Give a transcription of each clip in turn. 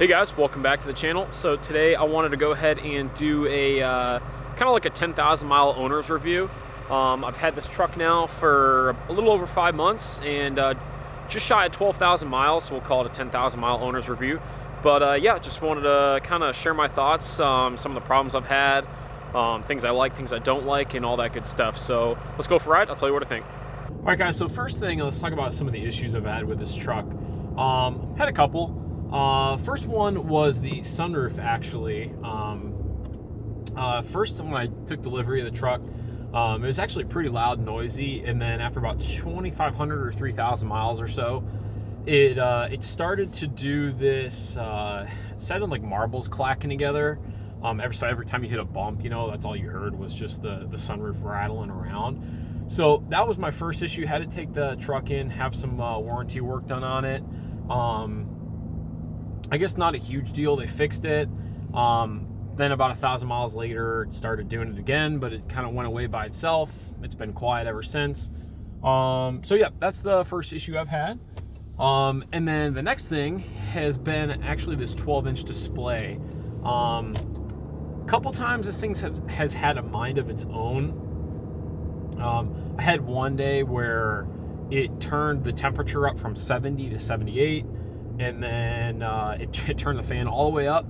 Hey guys, welcome back to the channel. So today I wanted to go ahead and do a kind of like a 10,000 mile owner's review. I've had this truck now for a little over 5 months and just shy of 12,000 miles, so we'll call it a 10,000 mile owner's review. But yeah, just wanted to kind of share my thoughts, some of the problems I've had, things I like, things I don't like, and all that good stuff. So let's go for a ride. I'll tell you what I think. All right guys, so first thing, let's talk about some of the issues I've had with this truck. Had a couple. First one was the sunroof, actually. First, when I took delivery of the truck, it was actually pretty loud and noisy, and then after about 2,500 or 3,000 miles or so, it started to do this, it sounded like marbles clacking together. Every time you hit a bump, you know, that's all you heard was just the sunroof rattling around. So that was my first issue. Had to take the truck in, have some warranty work done on it. I guess not a huge deal. They fixed it. Then about 1,000 miles later, it started doing it again, but it kind of went away by itself. It's been quiet ever since. So yeah, that's the first issue I've had. And then the next thing has been actually this 12-inch display. A couple times this thing has had a mind of its own. I had one day where it turned the temperature up from 70 to 78. And then it turned the fan all the way up.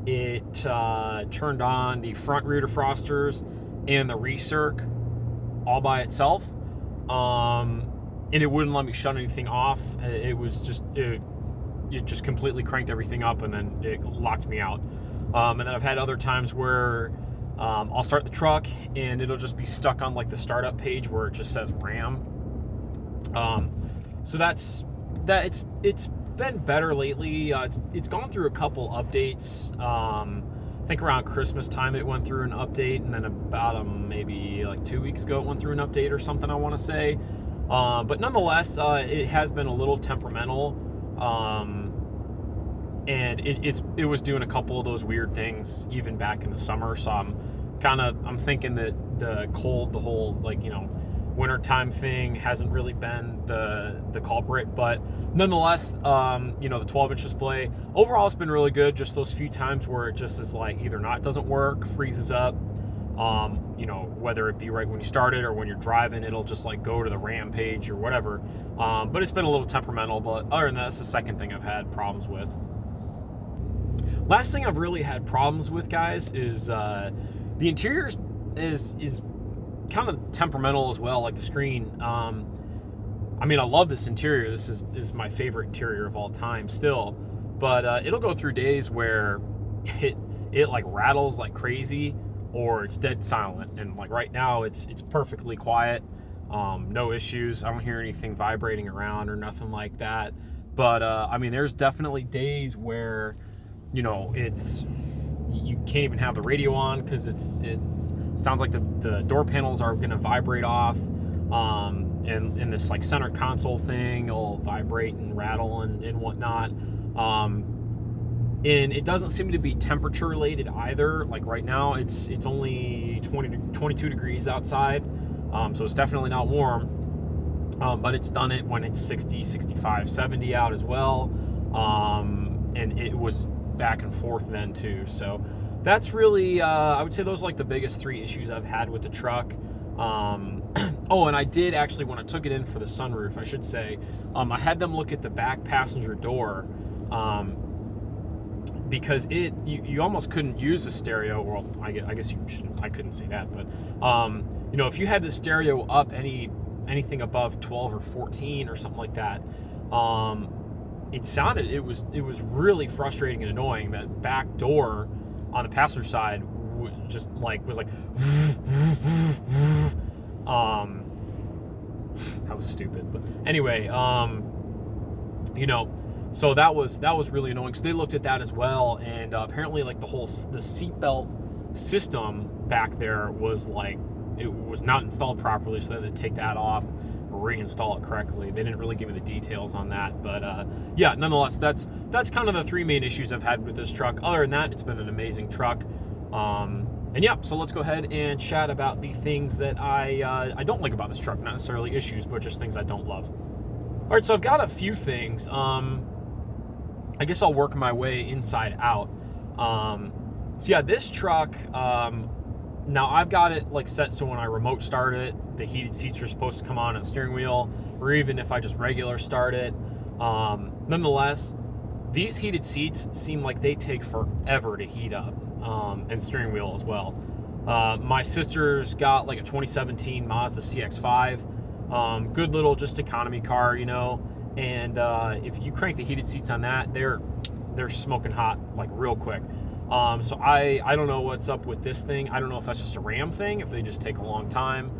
It turned on the front rear defrosters and the recirc all by itself. And it wouldn't let me shut anything off. It just completely cranked everything up, and then it locked me out. And then I've had other times where I'll start the truck and it'll just be stuck on like the startup page where it just says RAM. So that's it's been better lately. It's gone through a couple updates. I think around Christmas time it went through an update, and then about maybe like 2 weeks ago it went through an update or something, I want to say. But nonetheless, it has been a little temperamental, and it was doing a couple of those weird things even back in the summer. So I'm thinking that the whole, like, you know, wintertime thing hasn't really been the culprit, but nonetheless, you know, the 12-inch display overall it's been really good. Just those few times where it just is like either doesn't work, freezes up, you know, whether it be right when you start it or when you're driving, it'll just like go to the RAM page or whatever. But it's been a little temperamental. But other than that, that's the second thing I've had problems with. Last thing I've really had problems with, guys, is the interior is kind of temperamental as well, like the screen. I mean, I love this interior. This is my favorite interior of all time still, but it'll go through days where it like rattles like crazy, or it's dead silent. And like right now it's perfectly quiet, no issues. I don't hear anything vibrating around or nothing like that. But I mean, there's definitely days where, you know, you can't even have the radio on because it sounds like the door panels are going to vibrate off, and this like center console thing will vibrate and rattle and whatnot. And it doesn't seem to be temperature related either. Like right now it's only 22 degrees outside, so it's definitely not warm, but it's done it when it's 60, 65, 70 out as well, and it was back and forth then too. So that's really, I would say those are like the biggest three issues I've had with the truck. Oh, and I did actually, when I took it in for the sunroof, I should say, I had them look at the back passenger door, because you almost couldn't use the stereo. Well, I guess you shouldn't, I couldn't say that, but you know, if you had the stereo up anything above 12 or 14 or something like that, it was really frustrating and annoying. That back door on the passenger side just like was like that was stupid, but anyway, you know, so that was really annoying. So they looked at that as well, and apparently like the seatbelt system back there was like, it was not installed properly, so they had to take that off, reinstall it correctly. They didn't really give me the details on that, but yeah, nonetheless, that's kind of the three main issues I've had with this truck. Other than that, it's been an amazing truck. And yeah, so let's go ahead and chat about the things that I don't like about this truck. Not necessarily issues, but just things I don't love. All right, so I've got a few things. I guess I'll work my way inside out. So yeah, this truck, now I've got it like set so when I remote start it, the heated seats are supposed to come on the steering wheel, or even if I just regular start it. Nonetheless, these heated seats seem like they take forever to heat up, and steering wheel as well. My sister's got like a 2017 Mazda CX-5, good little just economy car, you know, and if you crank the heated seats on that, they're smoking hot like real quick. So I don't know what's up with this thing. I don't know if that's just a Ram thing, if they just take a long time.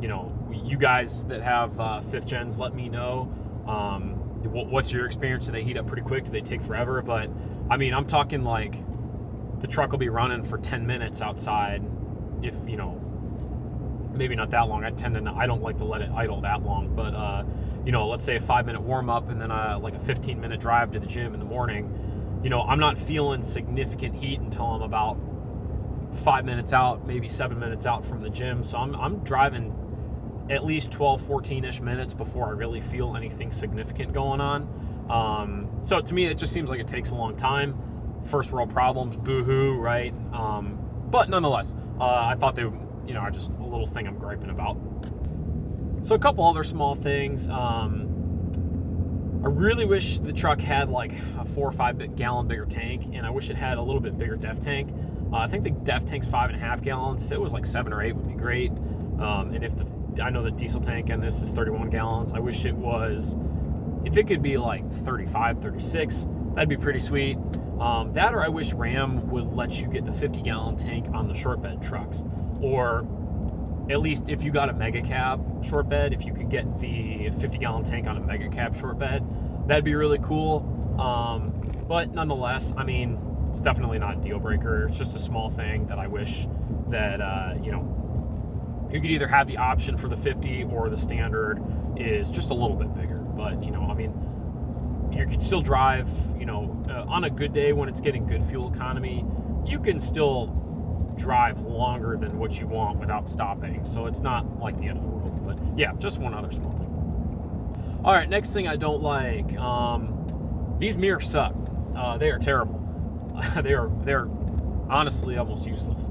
You know, you guys that have fifth gens, let me know. What's your experience? Do they heat up pretty quick? Do they take forever? But I mean, I'm talking like the truck will be running for 10 minutes outside. If, you know, maybe not that long. I don't like to let it idle that long, but you know, let's say a 5-minute warm up and then like a 15-minute drive to the gym in the morning. You know, I'm not feeling significant heat until I'm about 5 minutes out, maybe 7 minutes out from the gym. So I'm driving at least 12, 14-ish minutes before I really feel anything significant going on. So to me, it just seems like it takes a long time. First world problems, boo-hoo, right? But nonetheless, I thought they, you know, are just a little thing I'm griping about. So a couple other small things. I really wish the truck had like a 4 or 5 gallon bigger tank, and I wish it had a little bit bigger def tank. I think the def tank's 5.5 gallons. If it was like 7 or 8 would be great. And I know the diesel tank and this is 31 gallons. I wish if it could be like 35, 36, that'd be pretty sweet. That, or I wish Ram would let you get the 50 gallon tank on the short bed trucks, or at least if you got a mega cab short bed, if you could get the 50 gallon tank on a mega cab short bed, that'd be really cool. But nonetheless, I mean, it's definitely not a deal breaker. It's just a small thing that I wish that, you know, you could either have the option for the 50 or the standard is just a little bit bigger. But, you know, I mean, you could still drive, you know, on a good day when it's getting good fuel economy, you can still drive longer than what you want without stopping. So it's not like the end of the world. But yeah, just one other small thing. All right, next thing I don't like, these mirrors suck. They are terrible. They're honestly almost useless.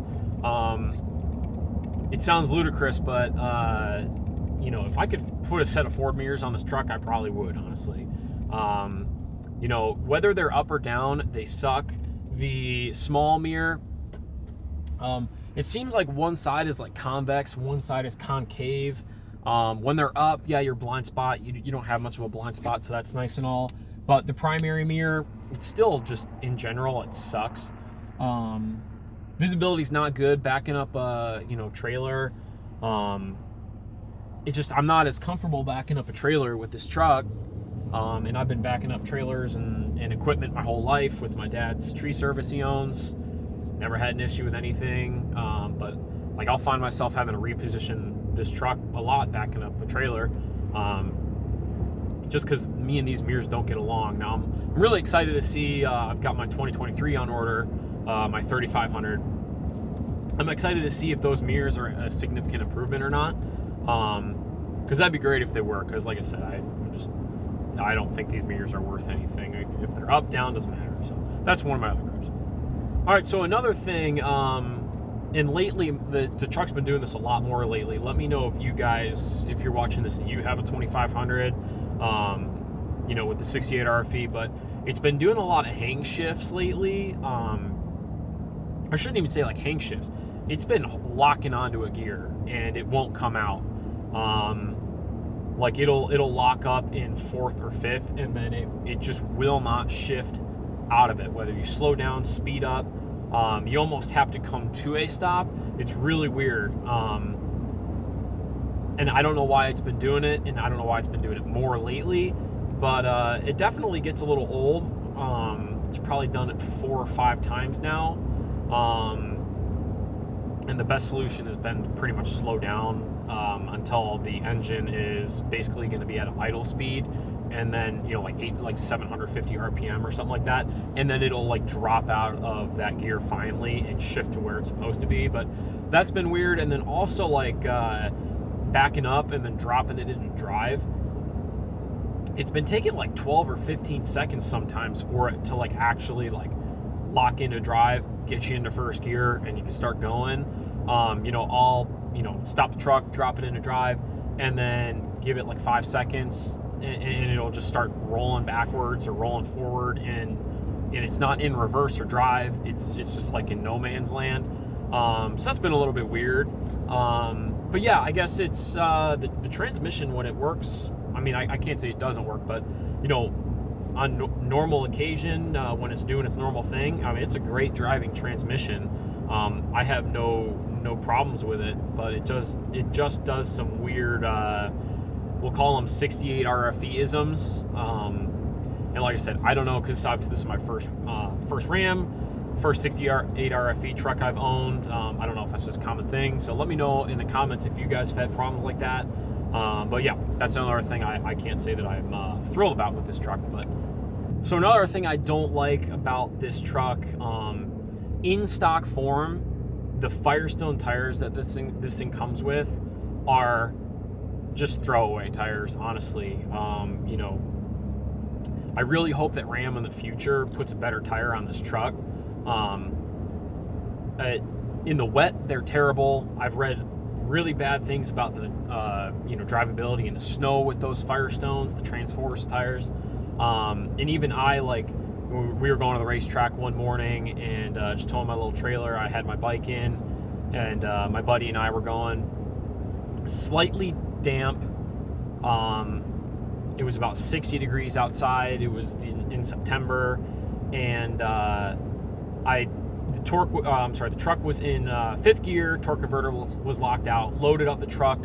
It sounds ludicrous, but you know, if I could put a set of Ford mirrors on this truck, I probably would, honestly. You know, whether they're up or down, they suck. The small mirror, it seems like one side is like convex, one side is concave. When they're up, yeah, your blind spot, you don't have much of a blind spot, so that's nice and all. But the primary mirror, it's still just, in general, it sucks. Visibility's not good. Backing up a, you know, trailer. It's just, I'm not as comfortable backing up a trailer with this truck. And I've been backing up trailers and equipment my whole life with my dad's tree service he owns. Never had an issue with anything. But like, I'll find myself having to reposition this truck a lot backing up a trailer. Just because me and these mirrors don't get along. Now, I'm really excited to see, I've got my 2023 on order, my 3500. I'm excited to see if those mirrors are a significant improvement or not. Because that'd be great if they were, because like I said, I don't think these mirrors are worth anything. If they're up, down, doesn't matter. So that's one of my other gripes. All right, so another thing, and lately, the truck's been doing this a lot more lately. Let me know if you guys, if you're watching this and you have a 2500, you know, with the 68 RFE, but it's been doing a lot of hang shifts lately. I shouldn't even say like hang shifts. It's been locking onto a gear and it won't come out. Like it'll lock up in 4th or 5th, and then it just will not shift out of it. Whether you slow down, speed up, you almost have to come to a stop. It's really weird. And I don't know why it's been doing it, and I don't know why it's been doing it more lately, but it definitely gets a little old. It's probably done it 4 or 5 times now. And the best solution has been to pretty much slow down until the engine is basically going to be at idle speed, and then, you know, like 750 RPM or something like that, and then it'll like drop out of that gear finally and shift to where it's supposed to be. But that's been weird. And then also like backing up and then dropping it in drive, it's been taking like 12 or 15 seconds sometimes for it to like actually like lock into drive, get you into first gear, and you can start going. I'll stop the truck, drop it into drive, and then give it like 5 seconds, and it'll just start rolling backwards or rolling forward, and it's not in reverse or drive. It's just like in no man's land. So that's been a little bit weird. But yeah, I guess it's the transmission when it works. I mean, I can't say it doesn't work, but on normal occasion, when it's doing its normal thing, I mean, it's a great driving transmission. I have no problems with it, but it just does some weird, we'll call them 68 RFE-isms. And like I said, I don't know, because obviously this is my first Ram, first 68 RFE truck I've owned. I don't know if that's just a common thing, so let me know in the comments if you guys have had problems like that. But yeah, that's another thing I can't say that I'm thrilled about with this truck. But so another thing I don't like about this truck, in stock form, the Firestone tires that this thing comes with are just throwaway tires, honestly. I really hope that Ram in the future puts a better tire on this truck. In the wet, they're terrible. I've read really bad things about the drivability in the snow with those Firestones, the Transforce tires. And even we were going to the racetrack one morning, and just towing my little trailer. I had my bike in, and my buddy and I were going. Slightly damp. It was about 60 degrees outside. It was in September, and the truck was in fifth gear. Torque converter was locked out. Loaded up the truck.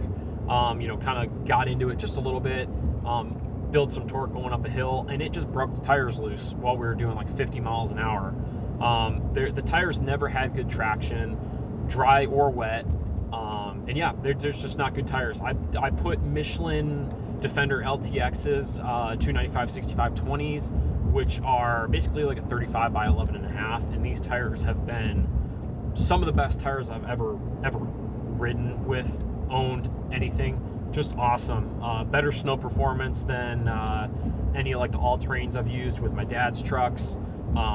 Kind of got into it just a little bit. Built some torque going up a hill, and it just broke the tires loose while we were doing like 50 miles an hour. The tires never had good traction, dry or wet. And yeah, there's just not good tires. I put Michelin Defender LTXs, 295 65/20s, which are basically like a 35 by 11.5, and these tires have been some of the best tires I've ever ridden with, owned, anything. Just awesome. Better snow performance than any like the all-terrains I've used with my dad's trucks.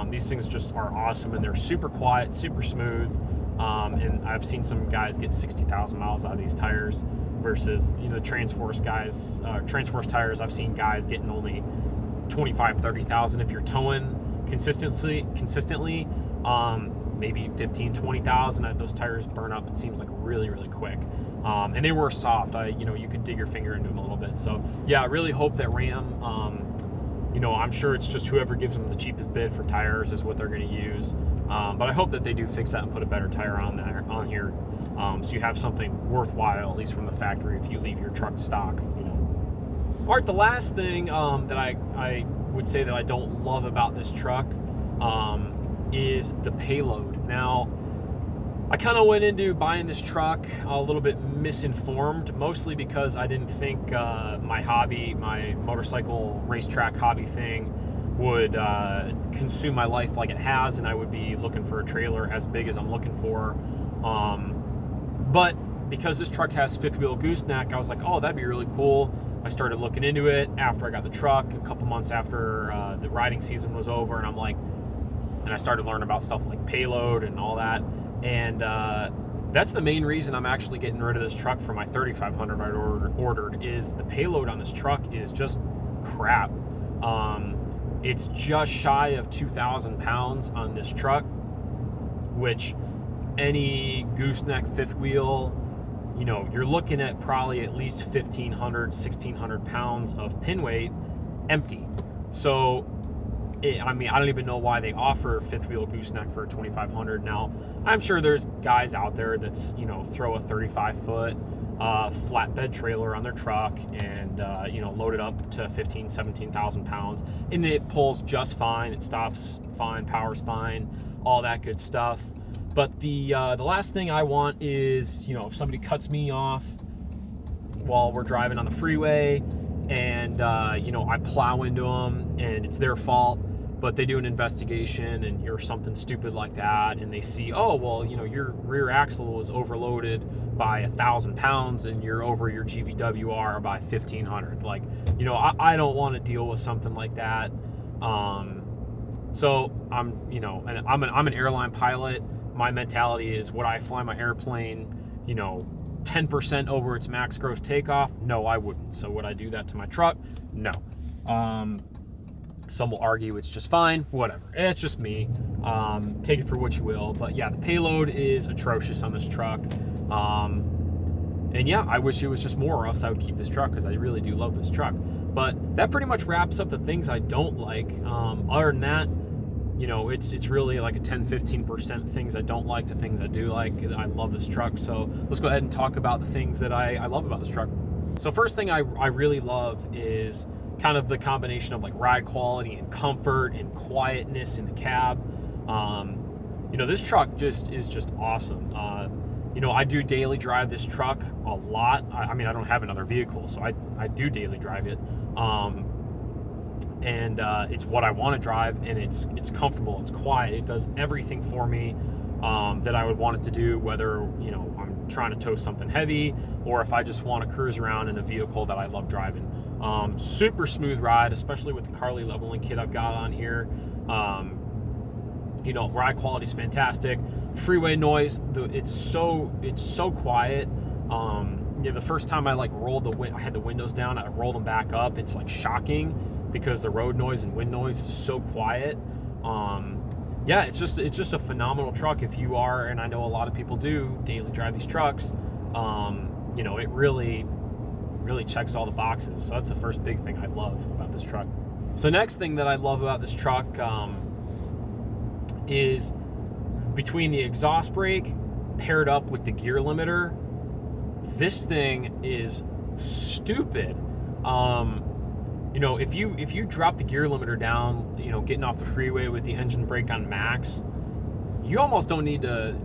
These things just are awesome, and they're super quiet, super smooth. And I've seen some guys get 60,000 miles out of these tires versus the Transforce guys. Transforce tires, I've seen guys getting only 25, 30,000 if you're towing consistently. Maybe 15, 20,000. Those tires burn up, it seems like, really, really quick. And they were soft. You could dig your finger into them a little bit. So yeah, I really hope that Ram, I'm sure it's just whoever gives them the cheapest bid for tires is what they're going to use. But I hope that they do fix that and put a better tire on here, so you have something worthwhile, at least from the factory, if you leave your truck stock. All right, the last thing that I would say that I don't love about this truck is the payload. Now, I kind of went into buying this truck a little bit misinformed, mostly because I didn't think my motorcycle racetrack hobby thing would consume my life like it has, and I would be looking for a trailer as big as I'm looking for. But because this truck has fifth wheel gooseneck, I was like, oh, that'd be really cool. I started looking into it after I got the truck, a couple months after the riding season was over, and I started learning about stuff like Payload and all that. And that's the main reason I'm actually getting rid of this truck for my 3500 I ordered is the Payload on this truck is just crap. It's just shy of 2,000 pounds on this truck, which any gooseneck fifth wheel, you're looking at probably at least 1,500, 1,600 pounds of pin weight empty. So, I don't even know why they offer fifth wheel gooseneck for 2,500. Now, I'm sure there's guys out there that's, throw a 35-foot flatbed trailer on their truck and, load it up to 15,000, 17,000 pounds. And it pulls just fine. It stops fine, powers fine, all that good stuff. But the last thing I want is, if somebody cuts me off while we're driving on the freeway and, I plow into them and it's their fault. but they do an investigation and or something stupid like that, and they see, oh, well, you know, your rear axle was overloaded by 1,000 pounds and you're over your GVWR by 1,500. Like, you know, I don't want to deal with something like that. So I'm, you know, and I'm an airline pilot. My mentality is, would I fly my airplane, you know, 10% over its max gross takeoff? No, I wouldn't. So would I do that to my truck? No. Some will argue it's just fine. Whatever. It's just me. Take it for what you will. But yeah, the payload is atrocious on this truck. And yeah, I wish it was just more, or else I would keep this truck, because I really do love this truck. But that pretty much wraps up the things I don't like. Other than that, you know, it's really like a 10-15% things I don't like to things I do like. I love this truck. So let's go ahead and talk about the things that I love about this truck. So first thing I really love is kind of the combination of like ride quality and comfort and quietness in the cab. You know, this truck is just awesome. You know, I do daily drive this truck a lot. I mean, I don't have another vehicle, so I do daily drive it. And it's what I want to drive, and it's comfortable, it's quiet, it does everything for me that I would want it to do, whether, you know, I'm trying to tow something heavy or if I just want to cruise around in a vehicle that I love driving. Super smooth ride, especially with the Carly leveling kit I've got on here. You know, ride quality is fantastic. Freeway noise, it's so quiet. Yeah, the first time I like I had the windows down, I rolled them back up. It's like shocking because the road noise and wind noise is so quiet. Yeah, it's just a phenomenal truck. If you are, and I know a lot of people do, daily drive these trucks, you know, it really checks all the boxes. So that's the first big thing I love about this truck. So next thing that I love about this truck is between the exhaust brake paired up with the gear limiter. This thing is stupid. You know, if you drop the gear limiter down, you know, getting off the freeway with the engine brake on max, you almost don't need to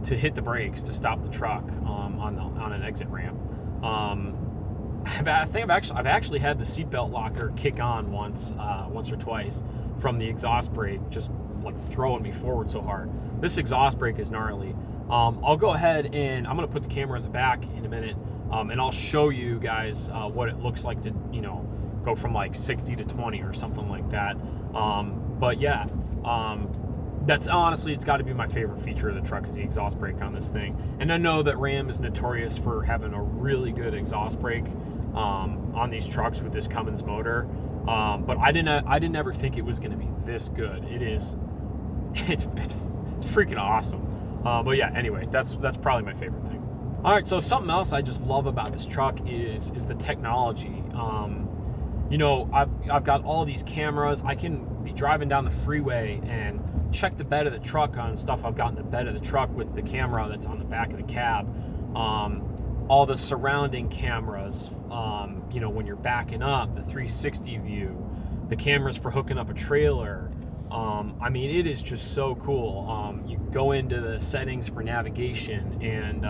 hit the brakes to stop the truck on an exit ramp. I think I've actually had the seatbelt locker kick on once or twice from the exhaust brake, just like throwing me forward so hard. This exhaust brake is gnarly. I'll go ahead and I'm gonna put the camera in the back in a minute, and I'll show you guys what it looks like to, you know, go from like 60 to 20 or something like that. But yeah, that's honestly, it's got to be my favorite feature of the truck is the exhaust brake on this thing. And I know that Ram is notorious for having a really good exhaust brake on these trucks with this Cummins motor. But I didn't ever think it was going to be this good. It's freaking awesome. But yeah, anyway, that's probably my favorite thing. All right, so something else I just love about this truck is the technology. You know, I've got all these cameras. I can be driving down the freeway and check the bed of the truck on stuff I've got in the bed of the truck with the camera that's on the back of the cab. All the surrounding cameras, you know, when you're backing up, the 360 view, the cameras for hooking up a trailer. I mean, it is just so cool. You go into the settings for navigation and,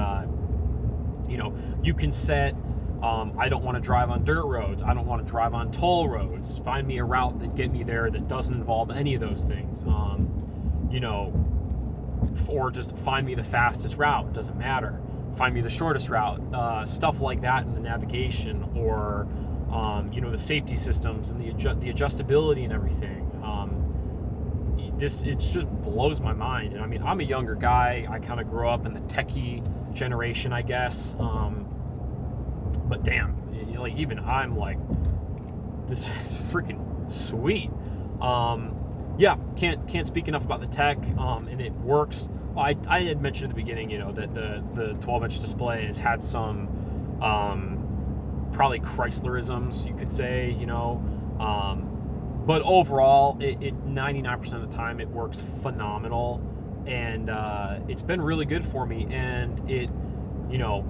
you know, you can set, I don't want to drive on dirt roads. I don't want to drive on toll roads. Find me a route that get me there that doesn't involve any of those things. You know, or just find me the fastest route. Doesn't matter. Find me the shortest route. Stuff like that in the navigation, or you know, the safety systems and the adjustability and everything. It just blows my mind. And I mean, I'm a younger guy. I kind of grew up in the techie generation, I guess. But damn, like even I'm like, this is freaking sweet. Yeah, can't speak enough about the tech. And it works. I had mentioned at the beginning, you know, that the 12-inch display has had some probably Chryslerisms, you could say, you know. But overall, it 99% of the time it works phenomenal, and it's been really good for me. And it, you know,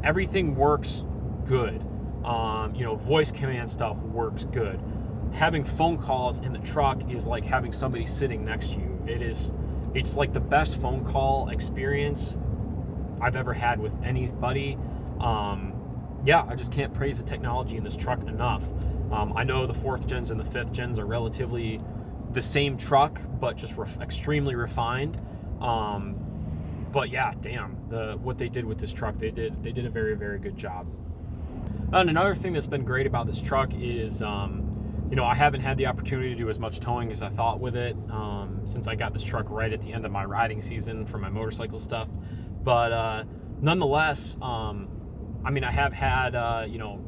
everything works good. You know, voice command stuff works good. Having phone calls in the truck is like having somebody sitting next to you. It's like the best phone call experience I've ever had with anybody. Yeah, I just can't praise the technology in this truck enough. I know the 4th gens and the 5th gens are relatively the same truck, but just extremely refined. But yeah, damn, what they did with this truck, they did a very, very good job. And another thing that's been great about this truck is, you know, I haven't had the opportunity to do as much towing as I thought with it, since I got this truck right at the end of my riding season for my motorcycle stuff. But nonetheless, I mean, I have had, you know,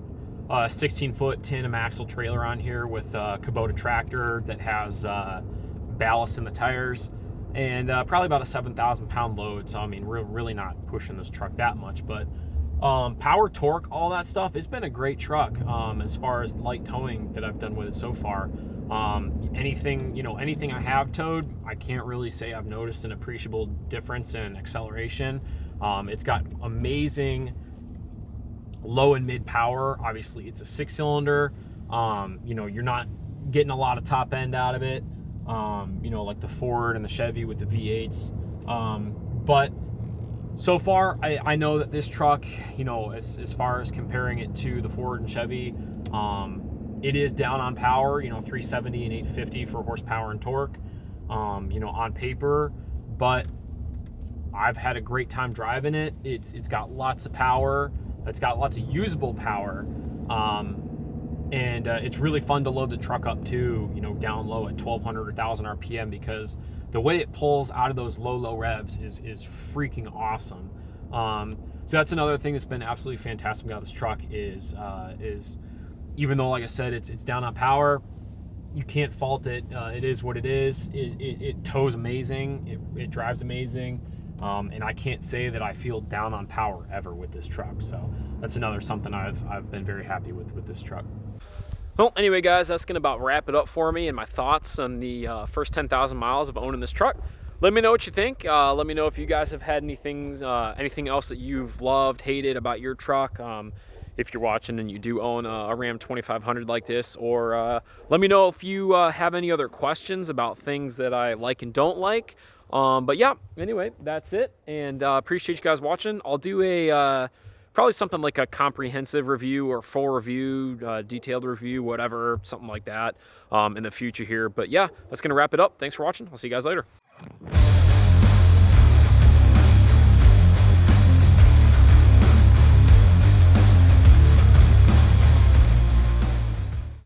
a 16-foot tandem axle trailer on here with a Kubota tractor that has ballast in the tires, and probably about a 7,000-pound load. So I mean, we're really not pushing this truck that much, but power, torque, all that stuff, it's been a great truck as far as light towing that I've done with it so far. Anything I have towed, I can't really say I've noticed an appreciable difference in acceleration. It's got amazing low and mid power. Obviously it's a 6-cylinder. You know, you're not getting a lot of top end out of it, you know, like the Ford and the Chevy with the V8s. But so far, I know that this truck, you know, as far as comparing it to the Ford and Chevy, it is down on power, you know, 370 and 850 for horsepower and torque, you know, on paper. But I've had a great time driving it. It's got lots of power. It's got lots of usable power. And it's really fun to load the truck up too, you know, down low at 1,200 or 1,000 RPM, because the way it pulls out of those low revs is freaking awesome. So that's another thing that's been absolutely fantastic about this truck is even though, like I said, it's down on power, you can't fault it. It is what it is. It tows amazing. It drives amazing. And I can't say that I feel down on power ever with this truck. So that's another something I've been very happy with this truck. Well, anyway, guys, that's going to about wrap it up for me and my thoughts on the first 10,000 miles of owning this truck. Let me know what you think. Let me know if you guys have had anything else that you've loved, hated about your truck. If you're watching and you do own a Ram 2500 like this, or let me know if you have any other questions about things that I like and don't like. But yeah, anyway, that's it. And appreciate you guys watching. I'll do a probably something like a comprehensive review or full review, detailed review, whatever, something like that in the future here. But yeah, that's going to wrap it up. Thanks for watching. I'll see you guys later.